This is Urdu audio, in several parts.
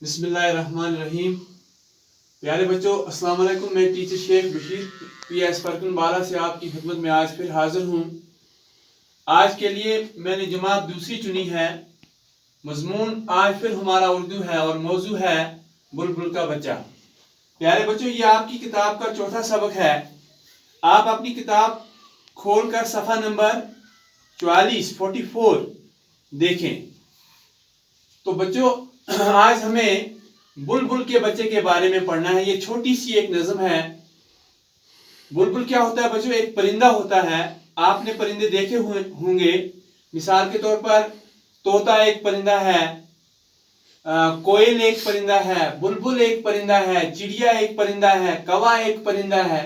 بسم اللہ الرحمن الرحیم۔ پیارے بچوں السلام علیکم۔ میں ٹیچر شیخ بشیر پی ایس فرقن بالا سے آپ کی خدمت میں آج پھر حاضر ہوں۔ آج کے لیے میں نے جماعت دوسری چنی ہے۔ مضمون آج پھر ہمارا اردو ہے اور موضوع ہے بلبل کا بچہ۔ پیارے بچوں یہ آپ کی کتاب کا چوتھا سبق ہے۔ آپ اپنی کتاب کھول کر صفحہ نمبر 44 دیکھیں۔ تو بچوں آج ہمیں بلبل کے بچے کے بارے میں پڑھنا ہے۔ یہ چھوٹی سی ایک نظم ہے۔ بلبل کیا ہوتا ہے بچوں؟ ایک پرندہ ہوتا ہے۔ آپ نے پرندے دیکھے ہوں گے۔ مثال کے طور پر طوطا ایک پرندہ ہے، کوئل ایک پرندہ ہے، بلبل ایک پرندہ ہے، چڑیا ایک پرندہ ہے، کوا ایک پرندہ ہے۔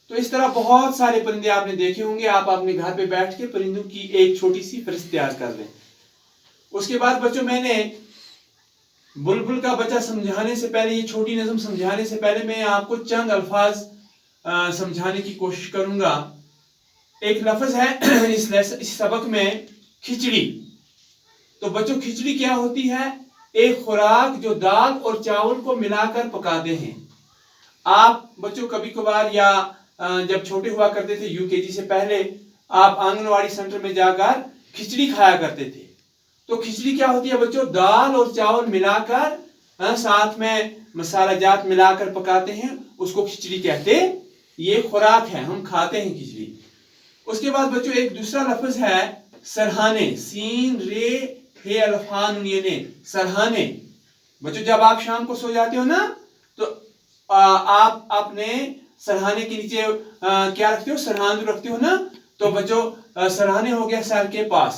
تو اس طرح بہت سارے پرندے آپ نے دیکھے ہوں گے۔ آپ اپنے گھر پہ بیٹھ کے پرندوں کی ایک چھوٹی سی فہرست تیار کر لیں۔ اس کے بعد بچوں میں نے بلبل کا بچہ سمجھانے سے پہلے، یہ چھوٹی نظم سمجھانے سے پہلے میں آپ کو چند الفاظ سمجھانے کی کوشش کروں گا۔ ایک لفظ ہے اس سبق میں کھچڑی۔ تو بچوں کھچڑی کیا ہوتی ہے؟ ایک خوراک جو دال اور چاول کو ملا کر پکاتے ہیں۔ آپ بچوں کبھی کبھار یا جب چھوٹے ہوا کرتے تھے UKG سے پہلے، آپ آنگن واڑی سینٹر میں جا کر کھچڑی کھایا کرتے تھے۔ تو کھچڑی کیا ہوتی ہے بچوں؟ دال اور چاول ملا کر ساتھ میں مسالہ جات ملا کر پکاتے ہیں، اس کو کھچڑی کہتے ہیں۔ یہ خوراک ہے، ہم کھاتے ہیں کھچڑی۔ اس کے بعد بچوں ایک دوسرا لفظ ہے سرہانے، سین رے ہے الفان نے، سرہانے۔ بچوں جب آپ شام کو سو جاتے ہو نا تو آپ اپنے سرہانے کے نیچے کیا رکھتے ہو؟ سرہاندو رکھتے ہو نا۔ تو بچوں سرہانے ہو گیا سر کے پاس،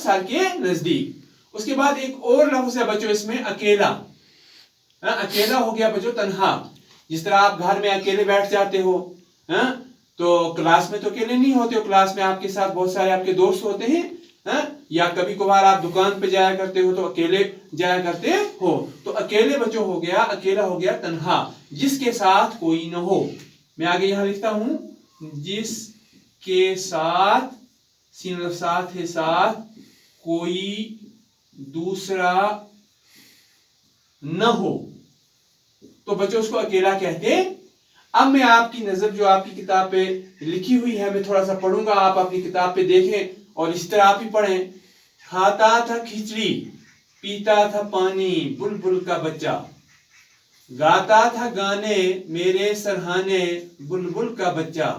سر کے نزدیک۔ اس کے بعد ایک اور لفظ ہے بچوں اس میں اکیلا۔ اکیلا ہو گیا بچوں تنہا۔ جس طرح آپ گھر میں اکیلے بیٹھ جاتے ہو، تو کلاس میں تو اکیلے نہیں ہوتے ہو، کلاس میں آپ کے ساتھ بہت سارے آپ کے دوست ہوتے ہیں، یا کبھی کبھار آپ دکان پہ جایا کرتے ہو تو اکیلے جایا کرتے ہو۔ تو اکیلے بچوں ہو گیا، اکیلا ہو گیا تنہا، جس کے ساتھ کوئی نہ ہو۔ میں آگے یہاں لکھتا ہوں جس کے ساتھ، سین ساتھ ہے ساتھ، کوئی دوسرا نہ ہو، تو بچوں اس کو اکیلا کہتے ہیں۔ اب میں آپ کی نظر جو آپ کی کتاب پہ لکھی ہوئی ہے میں تھوڑا سا پڑھوں گا، آپ اپنی کتاب پہ دیکھیں اور اس طرح آپ ہی پڑھیں۔ کھاتا تھا کھچڑی، پیتا تھا پانی بلبل کا بچہ، گاتا تھا گانے میرے سرہانے بلبل کا بچہ،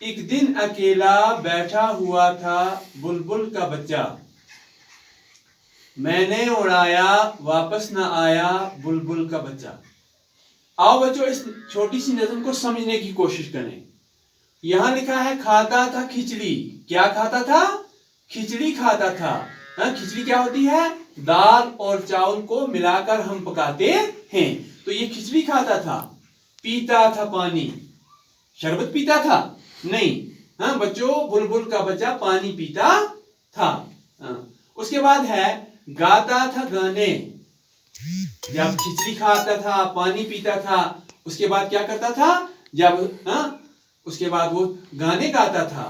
ایک دن اکیلا بیٹھا ہوا تھا بلبل کا بچہ، میں نے اڑایا واپس نہ آیا بلبل کا بچہ۔ آؤ بچوں اس چھوٹی سی نظم کو سمجھنے کی کوشش کریں۔ یہاں لکھا ہے کھاتا تھا کھچڑی۔ کیا کھاتا تھا؟ کھچڑی کھاتا تھا۔ کھچڑی کیا ہوتی ہے؟ دال اور چاول کو ملا کر ہم پکاتے ہیں۔ تو یہ کھچڑی کھاتا تھا۔ پیتا تھا پانی، شربت پیتا تھا؟ نہیں، بچوں بلبل کا بچہ پانی پیتا تھا۔ اس کے بعد ہے گاتا تھا گانے۔ جب کھچڑی کھاتا تھا، پانی پیتا تھا، اس کے بعد کیا کرتا تھا؟ اس کے بعد وہ گانے گاتا تھا۔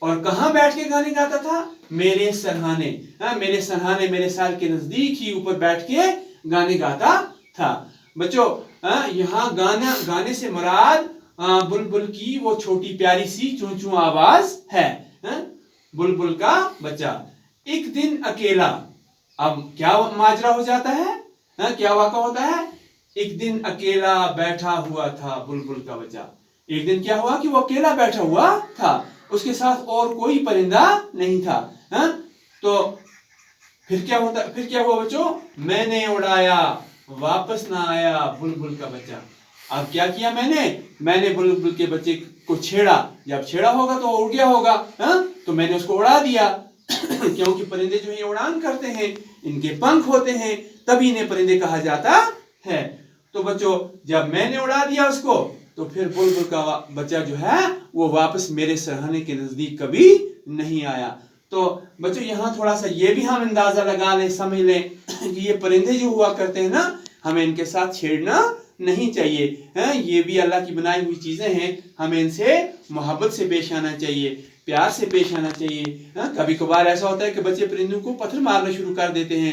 اور کہاں بیٹھ کے گانے گاتا تھا؟ میرے سرہانے، میرے سرہانے، میرے سر کے نزدیک ہی اوپر بیٹھ کے گانے گاتا تھا۔ بچوں یہاں گانے سے مراد بلبل کی وہ چھوٹی پیاری سی چون چون آواز ہے۔ بلبل کا بچہ ایک دن اکیلا۔ اب کیا ماجرا ہو جاتا ہے؟ کیا واقعہ ہوتا ہے؟ ایک دن اکیلا بیٹھا ہوا تھا بلبل کا بچہ۔ ایک دن کیا ہوا کہ وہ اکیلا بیٹھا ہوا تھا، اس کے ساتھ اور کوئی پرندہ نہیں تھا۔ تو پھر کیا ہوا بچوں؟ میں نے اڑایا واپس نہ آیا بلبل کا بچہ۔ اب کیا کیا میں نے بلبل کے بچے کو چھیڑا۔ جب چھیڑا ہوگا تو اڑ گیا ہوگا، تو میں نے اس کو اڑا دیا۔ کیونکہ پرندے جو ہیں اڑان کرتے ہیں، ان کے پنکھ ہوتے ہیں، تبھی انہیں پرندے کہا جاتا ہے۔ تو بچوں جب میں نے اڑا دیا اس کو، تو پھر بلبل کا بچہ جو ہے وہ واپس میرے سرہانے کے نزدیک کبھی نہیں آیا۔ تو بچوں یہاں تھوڑا سا یہ بھی ہم اندازہ لگا لیں، سمجھ لیں کہ یہ پرندے جو ہوا کرتے ہیں نا، ہمیں ان کے ساتھ چھیڑنا نہیں چاہیے۔ یہ بھی اللہ کی بنائی ہوئی چیزیں ہیں، ہمیں ان سے محبت سے پیش آنا چاہیے، پیار سے پیش آنا چاہیے۔ کبھی کبھار ایسا ہوتا ہے کہ بچے پرندوں کو پتھر مارنا شروع کر دیتے ہیں،